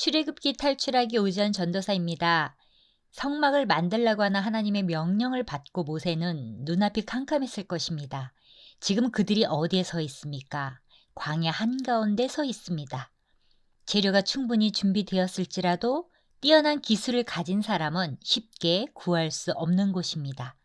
출애굽기 탈출하기 오전 전도사입니다. 성막을 만들라고 하는 하나님의 명령을 받고 모세는 눈앞이 캄캄했을 것입니다. 지금 그들이 어디에 서 있습니까? 광야 한가운데 서 있습니다. 재료가 충분히 준비되었을지라도 뛰어난 기술을 가진 사람은 쉽게 구할 수 없는 곳입니다.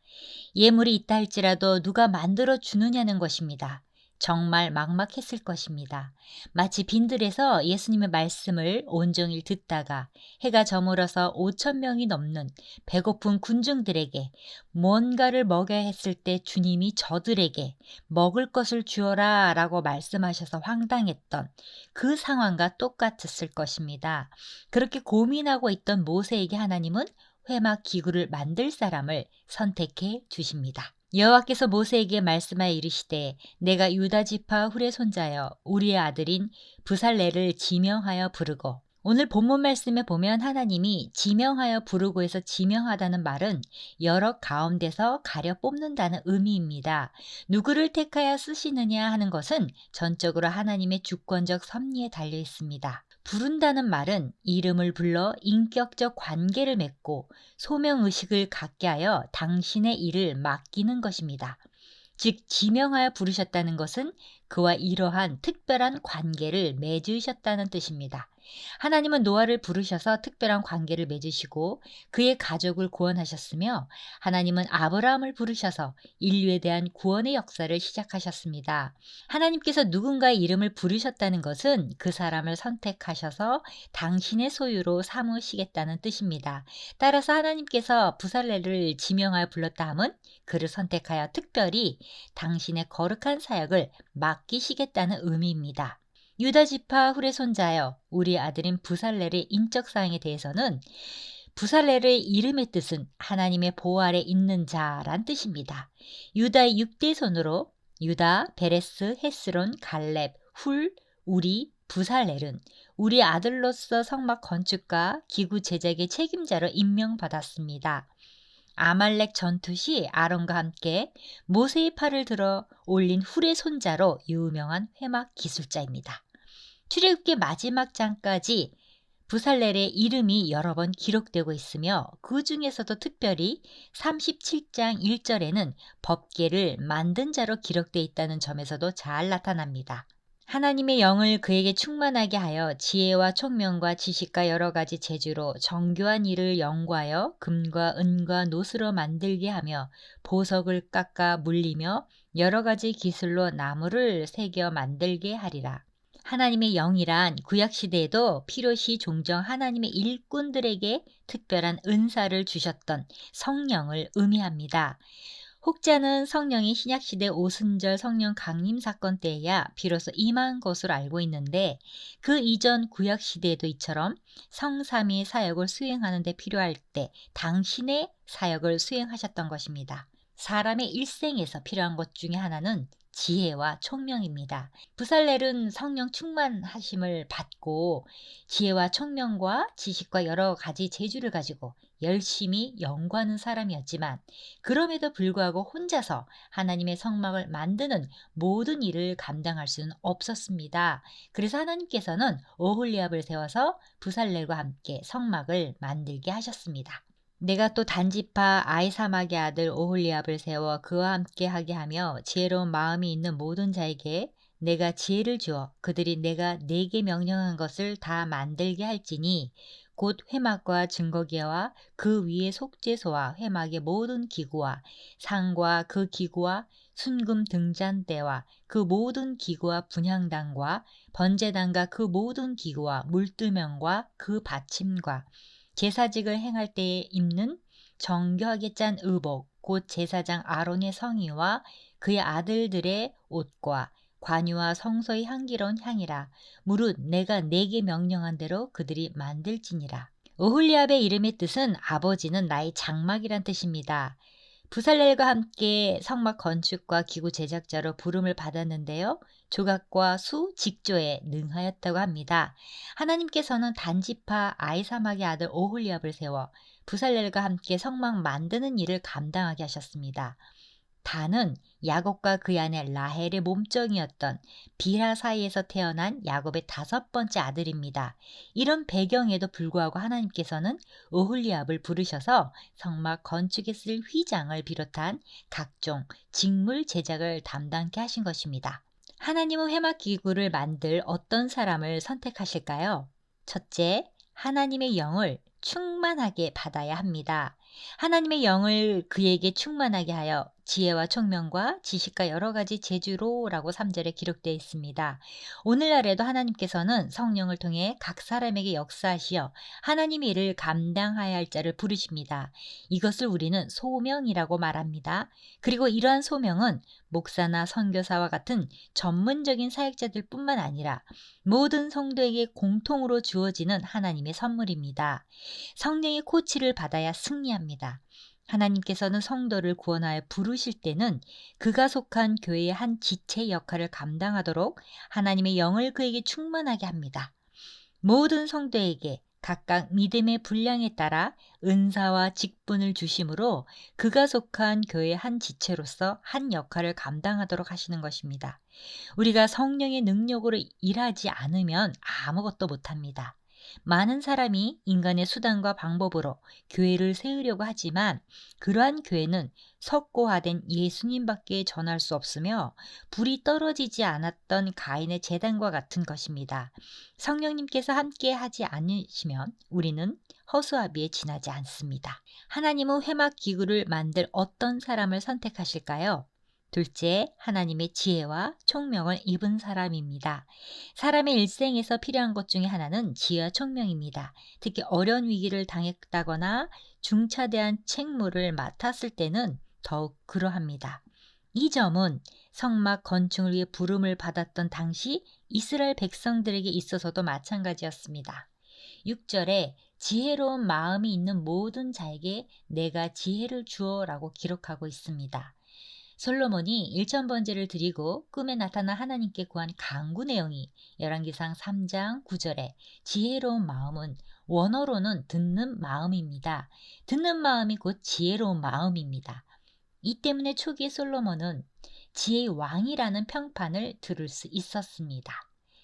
예물이 있다 할지라도 누가 만들어 주느냐는 것입니다. 정말 막막했을 것입니다. 마치 빈들에서 예수님의 말씀을 온종일 듣다가 해가 저물어서 5천 명이 넘는 배고픈 군중들에게 뭔가를 먹여야 했을 때 주님이 저들에게 먹을 것을 주어라 라고 말씀하셔서 황당했던 그 상황과 똑같았을 것입니다. 그렇게 고민하고 있던 모세에게 하나님은 회막 기구를 만들 사람을 선택해 주십니다. 여호와께서 모세에게 말씀하여 이르시되 내가 유다 지파 훌의 손자여 우리의 아들인 부살레를 지명하여 부르고, 오늘 본문 말씀에 보면 하나님이 지명하여 부르고에서 지명하다는 말은 여러 가운데서 가려 뽑는다는 의미입니다. 누구를 택하여 쓰시느냐 하는 것은 전적으로 하나님의 주권적 섭리에 달려 있습니다. 부른다는 말은 이름을 불러 인격적 관계를 맺고 소명의식을 갖게 하여 당신의 일을 맡기는 것입니다. 즉 지명하여 부르셨다는 것은 그와 이러한 특별한 관계를 맺으셨다는 뜻입니다. 하나님은 노아를 부르셔서 특별한 관계를 맺으시고 그의 가족을 구원하셨으며, 하나님은 아브라함을 부르셔서 인류에 대한 구원의 역사를 시작하셨습니다. 하나님께서 누군가의 이름을 부르셨다는 것은 그 사람을 선택하셔서 당신의 소유로 삼으시겠다는 뜻입니다. 따라서 하나님께서 부살레를 지명하여 불렀다 함은 그를 선택하여 특별히 당신의 거룩한 사역을 맡기시겠다는 의미입니다. 유다 지파 훌의 손자여 우리 아들인 부살렐의 인적 사항에 대해서는 부살렐의 이름의 뜻은 하나님의 보호 아래 있는 자란 뜻입니다. 유다의 6대 손으로 유다, 베레스, 헤스론, 갈렙, 훌, 우리, 부살렐은 우리 아들로서 성막 건축과 기구 제작의 책임자로 임명받았습니다. 아말렉 전투 시 아론과 함께 모세의 팔을 들어 올린 훌의 손자로 유명한 회막 기술자입니다. 출애굽기 마지막 장까지 부살렐의 이름이 여러 번 기록되고 있으며 그 중에서도 특별히 37장 1절에는 법궤를 만든 자로 기록되어 있다는 점에서도 잘 나타납니다. 하나님의 영을 그에게 충만하게 하여 지혜와 총명과 지식과 여러 가지 재주로 정교한 일을 연구하여 금과 은과 노스로 만들게 하며 보석을 깎아 물리며 여러 가지 기술로 나무를 새겨 만들게 하리라. 하나님의 영이란 구약시대에도 필요시 종종 하나님의 일꾼들에게 특별한 은사를 주셨던 성령을 의미합니다. 혹자는 성령이 신약시대 오순절 성령 강림 사건 때에야 비로소 임한 것으로 알고 있는데, 그 이전 구약시대에도 이처럼 성삼위의 사역을 수행하는 데 필요할 때 당신의 사역을 수행하셨던 것입니다. 사람의 일생에서 필요한 것 중에 하나는 지혜와 총명입니다. 부살렐은 성령 충만하심을 받고 지혜와 총명과 지식과 여러 가지 재주를 가지고 열심히 연구하는 사람이었지만, 그럼에도 불구하고 혼자서 하나님의 성막을 만드는 모든 일을 감당할 수는 없었습니다. 그래서 하나님께서는 오홀리압을 세워서 부살렐과 함께 성막을 만들게 하셨습니다. 내가 또 단지파 아히사막의 아들 오홀리압을 세워 그와 함께 하게 하며 지혜로운 마음이 있는 모든 자에게 내가 지혜를 주어 그들이 내가 네게 명령한 것을 다 만들게 할지니, 곧 회막과 증거기와 그 위의 속죄소와 회막의 모든 기구와 상과 그 기구와 순금 등잔대와 그 모든 기구와 분향단과 번제단과 그 모든 기구와 물두멍과 그 받침과 제사직을 행할 때에 입는 정교하게 짠 의복, 곧 제사장 아론의 성의와 그의 아들들의 옷과 관유와 성소의 향기로운 향이라. 무릇 내가 네게 명령한 대로 그들이 만들지니라. 오홀리압의 이름의 뜻은 아버지는 나의 장막이란 뜻입니다. 부살렐과 함께 성막 건축과 기구 제작자로 부름을 받았는데요. 조각과 수, 직조에 능하였다고 합니다. 하나님께서는 단지파 아히사막의 아들 오홀리압을 세워 부살렐과 함께 성막 만드는 일을 감당하게 하셨습니다. 다는 야곱과 그의 아내 라헬의 몸종이었던 빌하 사이에서 태어난 야곱의 5번째 아들입니다. 이런 배경에도 불구하고 하나님께서는 오홀리압을 부르셔서 성막 건축에 쓸 휘장을 비롯한 각종 직물 제작을 담당케 하신 것입니다. 하나님은 회막 기구를 만들 어떤 사람을 선택하실까요? 첫째, 하나님의 영을 충만하게 받아야 합니다. 하나님의 영을 그에게 충만하게 하여 지혜와 총명과 지식과 여러 가지 재주로라고 3절에 기록되어 있습니다. 오늘날에도 하나님께서는 성령을 통해 각 사람에게 역사하시어 하나님의 일을 감당하여야 할 자를 부르십니다. 이것을 우리는 소명이라고 말합니다. 그리고 이러한 소명은 목사나 선교사와 같은 전문적인 사역자들 뿐만 아니라 모든 성도에게 공통으로 주어지는 하나님의 선물입니다. 성령의 코치를 받아야 승리합니다. 하나님께서는 성도를 구원하여 부르실 때는 그가 속한 교회의 한 지체 역할을 감당하도록 하나님의 영을 그에게 충만하게 합니다. 모든 성도에게 각각 믿음의 분량에 따라 은사와 직분을 주심으로 그가 속한 교회의 한 지체로서 한 역할을 감당하도록 하시는 것입니다. 우리가 성령의 능력으로 일하지 않으면 아무것도 못합니다. 많은 사람이 인간의 수단과 방법으로 교회를 세우려고 하지만 그러한 교회는 석고화된 예수님밖에 전할 수 없으며 불이 떨어지지 않았던 가인의 제단과 같은 것입니다. 성령님께서 함께 하지 않으시면 우리는 허수아비에 지나지 않습니다. 하나님은 회막 기구를 만들 어떤 사람을 선택하실까요? 둘째, 하나님의 지혜와 총명을 입은 사람입니다. 사람의 일생에서 필요한 것 중에 하나는 지혜와 총명입니다. 특히 어려운 위기를 당했다거나 중차대한 책무를 맡았을 때는 더욱 그러합니다. 이 점은 성막 건축을 위해 부름을 받았던 당시 이스라엘 백성들에게 있어서도 마찬가지였습니다. 6절에 지혜로운 마음이 있는 모든 자에게 내가 지혜를 주어라고 기록하고 있습니다. 솔로몬이 일천번제를 드리고 꿈에 나타나 하나님께 구한 간구 내용이 열왕기상 3장 9절에 지혜로운 마음은 원어로는 듣는 마음입니다. 듣는 마음이 곧 지혜로운 마음입니다. 이 때문에 초기에 솔로몬은 지혜의 왕이라는 평판을 들을 수 있었습니다.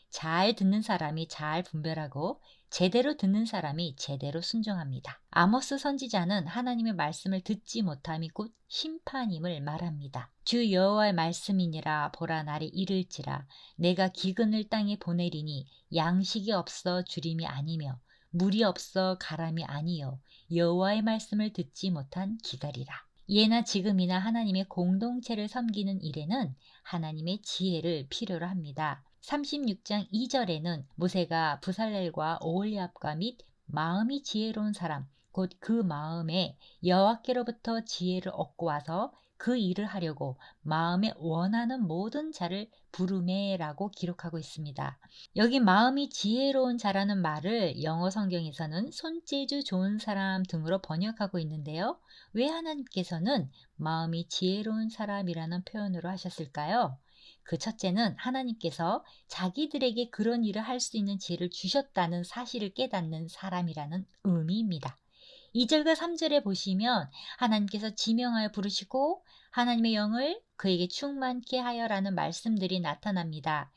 잘 듣는 사람이 잘 분별하고 제대로 듣는 사람이 제대로 순종합니다. 아모스 선지자는 하나님의 말씀을 듣지 못함이 곧 심판임을 말합니다. 주 여호와의 말씀이니라 보라 날이 이를지라 내가 기근을 땅에 보내리니 양식이 없어 주림이 아니며 물이 없어 가람이 아니요 여호와의 말씀을 듣지 못한 기갈이라. 예나 지금이나 하나님의 공동체를 섬기는 일에는 하나님의 지혜를 필요로 합니다. 36장 2절에는 모세가 부살렐과 오홀리압과 및 마음이 지혜로운 사람 곧 그 마음에 여호와께로부터 지혜를 얻고 와서 그 일을 하려고 마음에 원하는 모든 자를 부르메라고 기록하고 있습니다. 여기 마음이 지혜로운 자라는 말을 영어 성경에서는 손재주 좋은 사람 등으로 번역하고 있는데요. 왜 하나님께서는 마음이 지혜로운 사람이라는 표현으로 하셨을까요? 그 첫째는 하나님께서 자기들에게 그런 일을 할 수 있는 지혜를 주셨다는 사실을 깨닫는 사람이라는 의미입니다. 2절과 3절에 보시면 하나님께서 지명하여 부르시고 하나님의 영을 그에게 충만케 하여라는 말씀들이 나타납니다.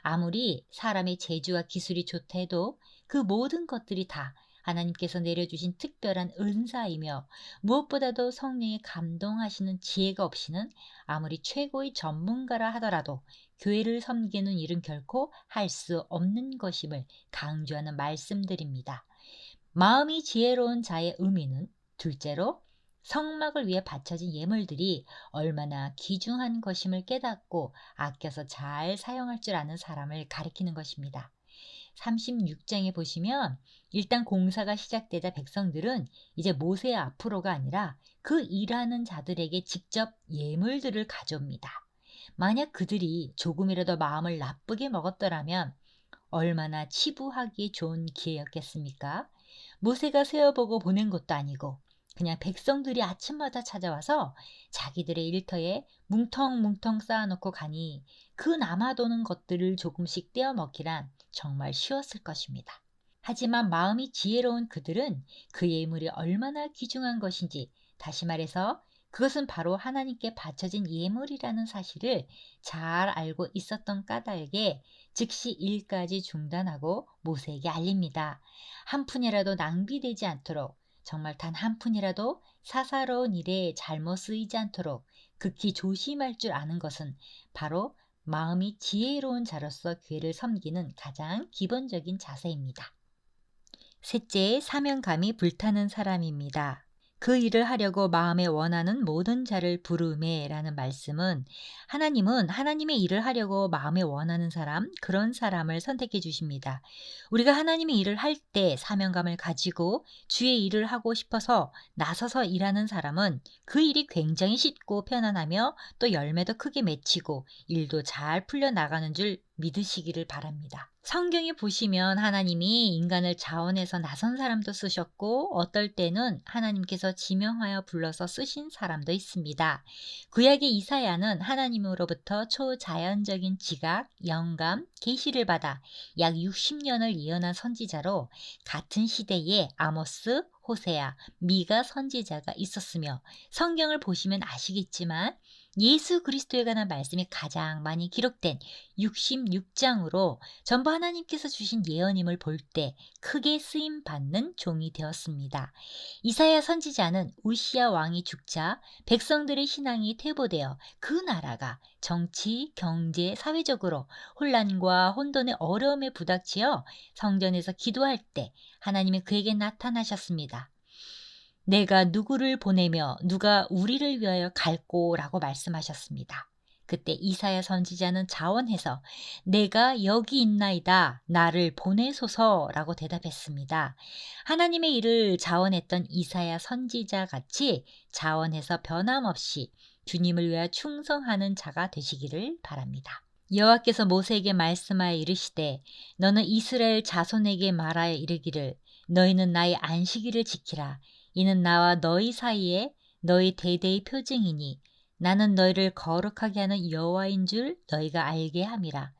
아무리 사람의 재주와 기술이 좋다 해도 그 모든 것들이 다 하나님께서 내려주신 특별한 은사이며 무엇보다도 성령의 감동하시는 지혜가 없이는 아무리 최고의 전문가라 하더라도 교회를 섬기는 일은 결코 할 수 없는 것임을 강조하는 말씀들입니다. 마음이 지혜로운 자의 의미는 둘째로 성막을 위해 바쳐진 예물들이 얼마나 귀중한 것임을 깨닫고 아껴서 잘 사용할 줄 아는 사람을 가리키는 것입니다. 36장에 보시면 일단 공사가 시작되자 백성들은 이제 모세 앞으로가 아니라 그 일하는 자들에게 직접 예물들을 가져옵니다. 만약 그들이 조금이라도 마음을 나쁘게 먹었더라면 얼마나 치부하기 좋은 기회였겠습니까? 모세가 세어보고 보낸 것도 아니고 그냥 백성들이 아침마다 찾아와서 자기들의 일터에 뭉텅뭉텅 쌓아놓고 가니 그 남아도는 것들을 조금씩 떼어 먹기란 정말 쉬웠을 것입니다. 하지만 마음이 지혜로운 그들은 그 예물이 얼마나 귀중한 것인지, 다시 말해서 그것은 바로 하나님께 바쳐진 예물이라는 사실을 잘 알고 있었던 까닭에 즉시 일까지 중단하고 모세에게 알립니다. 한 푼이라도 낭비되지 않도록, 정말 단 한 푼이라도 사사로운 일에 잘못 쓰이지 않도록 극히 조심할 줄 아는 것은 바로 마음이 지혜로운 자로서 교회를 섬기는 가장 기본적인 자세입니다. 셋째, 사명감이 불타는 사람입니다. 그 일을 하려고 마음에 원하는 모든 자를 부르매 라는 말씀은 하나님은 하나님의 일을 하려고 마음에 원하는 사람, 그런 사람을 선택해 주십니다. 우리가 하나님의 일을 할 때 사명감을 가지고 주의 일을 하고 싶어서 나서서 일하는 사람은 그 일이 굉장히 쉽고 편안하며 또 열매도 크게 맺히고 일도 잘 풀려나가는 줄 믿으시기를 바랍니다. 성경에 보시면 하나님이 인간을 자원해서 나선 사람도 쓰셨고 어떨 때는 하나님께서 지명하여 불러서 쓰신 사람도 있습니다. 구약의 이사야는 하나님으로부터 초자연적인 지각, 영감, 계시를 받아 약 60년을 예언한 선지자로 같은 시대에 아모스, 호세아, 미가 선지자가 있었으며 성경을 보시면 아시겠지만 예수 그리스도에 관한 말씀이 가장 많이 기록된 66장으로 전부 하나님께서 주신 예언임을 볼 때 크게 쓰임받는 종이 되었습니다. 이사야 선지자는 우시야 왕이 죽자 백성들의 신앙이 퇴보되어 그 나라가 정치, 경제, 사회적으로 혼란과 혼돈의 어려움에 부닥치어 성전에서 기도할 때 하나님이 그에게 나타나셨습니다. 내가 누구를 보내며 누가 우리를 위하여 갈꼬라고 말씀하셨습니다. 그때 이사야 선지자는 자원해서 내가 여기 있나이다 나를 보내소서라고 대답했습니다. 하나님의 일을 자원했던 이사야 선지자 같이 자원해서 변함없이 주님을 위하여 충성하는 자가 되시기를 바랍니다. 여호와께서 모세에게 말씀하여 이르시되 너는 이스라엘 자손에게 말하여 이르기를 너희는 나의 안식일을 지키라. 이는 나와 너희 사이에 너희 대대의 표징이니 나는 너희를 거룩하게 하는 여호와인 줄 너희가 알게 함이라.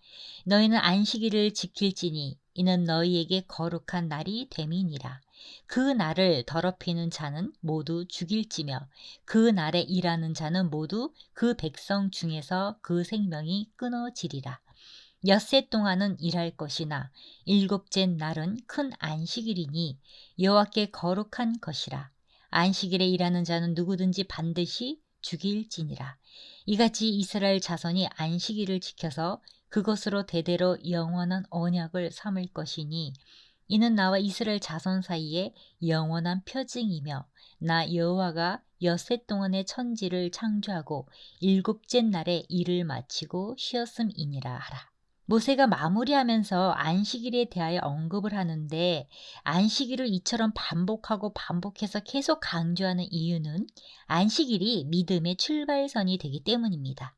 너희는 안식일을 지킬지니 이는 너희에게 거룩한 날이 됨이니라. 그 날을 더럽히는 자는 모두 죽일지며 그 날에 일하는 자는 모두 그 백성 중에서 그 생명이 끊어지리라. 엿새 동안은 일할 것이나 일곱째 날은 큰 안식일이니 여호와께 거룩한 것이라. 안식일에 일하는 자는 누구든지 반드시 죽일지니라. 이같이 이스라엘 자손이 안식일을 지켜서 그것으로 대대로 영원한 언약을 삼을 것이니 이는 나와 이스라엘 자손 사이에 영원한 표징이며 나 여호와가 엿새 동안의 천지를 창조하고 일곱째 날에 일을 마치고 쉬었음이니라 하라. 모세가 마무리하면서 안식일에 대하여 언급을 하는데 안식일을 이처럼 반복하고 반복해서 계속 강조하는 이유는 안식일이 믿음의 출발선이 되기 때문입니다.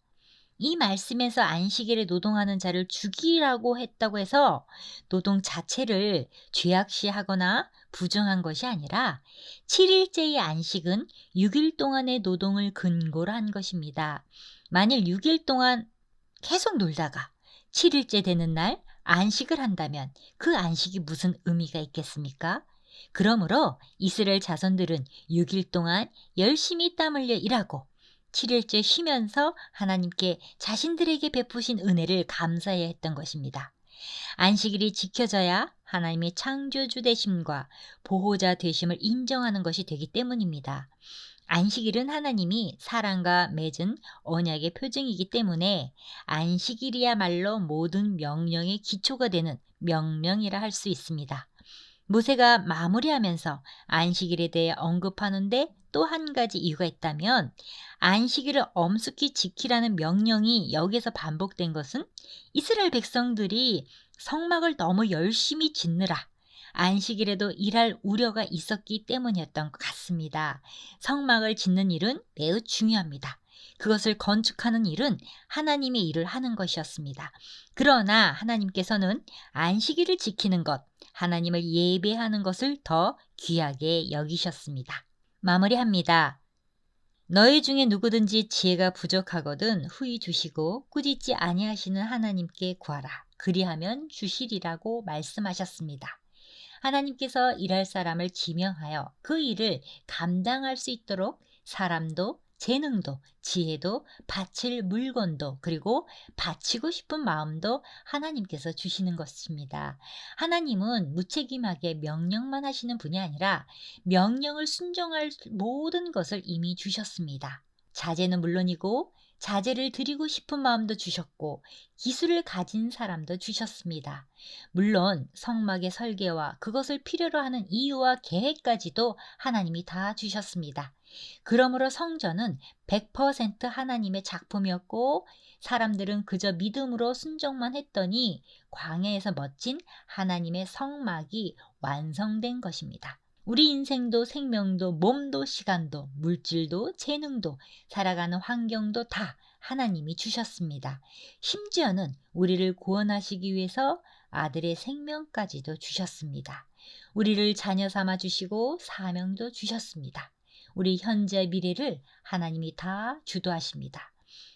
이 말씀에서 안식일에 노동하는 자를 죽이라고 했다고 해서 노동 자체를 죄악시하거나 부정한 것이 아니라 7일째의 안식은 6일 동안의 노동을 근거로 한 것입니다. 만일 6일 동안 계속 놀다가 7일째 되는 날 안식을 한다면 그 안식이 무슨 의미가 있겠습니까? 그러므로 이스라엘 자손들은 6일 동안 열심히 땀 흘려 일하고 7일째 쉬면서 하나님께 자신들에게 베푸신 은혜를 감사해야 했던 것입니다. 안식일이 지켜져야 하나님의 창조주 되심과 보호자 되심을 인정하는 것이 되기 때문입니다. 안식일은 하나님이 사랑과 맺은 언약의 표징이기 때문에 안식일이야말로 모든 명령의 기초가 되는 명령이라 할 수 있습니다. 모세가 마무리하면서 안식일에 대해 언급하는데 또 한 가지 이유가 있다면 안식일을 엄숙히 지키라는 명령이 여기서 반복된 것은 이스라엘 백성들이 성막을 너무 열심히 짓느라 안식일에도 일할 우려가 있었기 때문이었던 것 같습니다. 성막을 짓는 일은 매우 중요합니다. 그것을 건축하는 일은 하나님의 일을 하는 것이었습니다. 그러나 하나님께서는 안식일을 지키는 것, 하나님을 예배하는 것을 더 귀하게 여기셨습니다. 마무리합니다. 너희 중에 누구든지 지혜가 부족하거든 후히 주시고 꾸짖지 아니하시는 하나님께 구하라. 그리하면 주시리라고 말씀하셨습니다. 하나님께서 일할 사람을 지명하여 그 일을 감당할 수 있도록 사람도 재능도, 지혜도, 바칠 물건도, 그리고 바치고 싶은 마음도 하나님께서 주시는 것입니다. 하나님은 무책임하게 명령만 하시는 분이 아니라 명령을 순종할 모든 것을 이미 주셨습니다. 자제는 물론이고 자제를 드리고 싶은 마음도 주셨고 기술을 가진 사람도 주셨습니다. 물론 성막의 설계와 그것을 필요로 하는 이유와 계획까지도 하나님이 다 주셨습니다. 그러므로 성전은 100% 하나님의 작품이었고 사람들은 그저 믿음으로 순종만 했더니 광야에서 멋진 하나님의 성막이 완성된 것입니다. 우리 인생도 생명도 몸도 시간도 물질도 재능도 살아가는 환경도 다 하나님이 주셨습니다. 심지어는 우리를 구원하시기 위해서 아들의 생명까지도 주셨습니다. 우리를 자녀 삼아 주시고 사명도 주셨습니다. 우리 현재 미래를 하나님이 다 주도하십니다.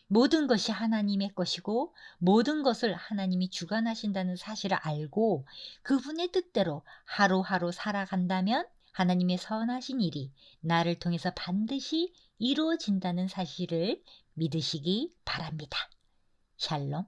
모든 것이 하나님의 것이고 모든 것을 하나님이 주관하신다는 사실을 알고 그분의 뜻대로 하루하루 살아간다면 하나님의 선하신 일이 나를 통해서 반드시 이루어진다는 사실을 믿으시기 바랍니다. 샬롬.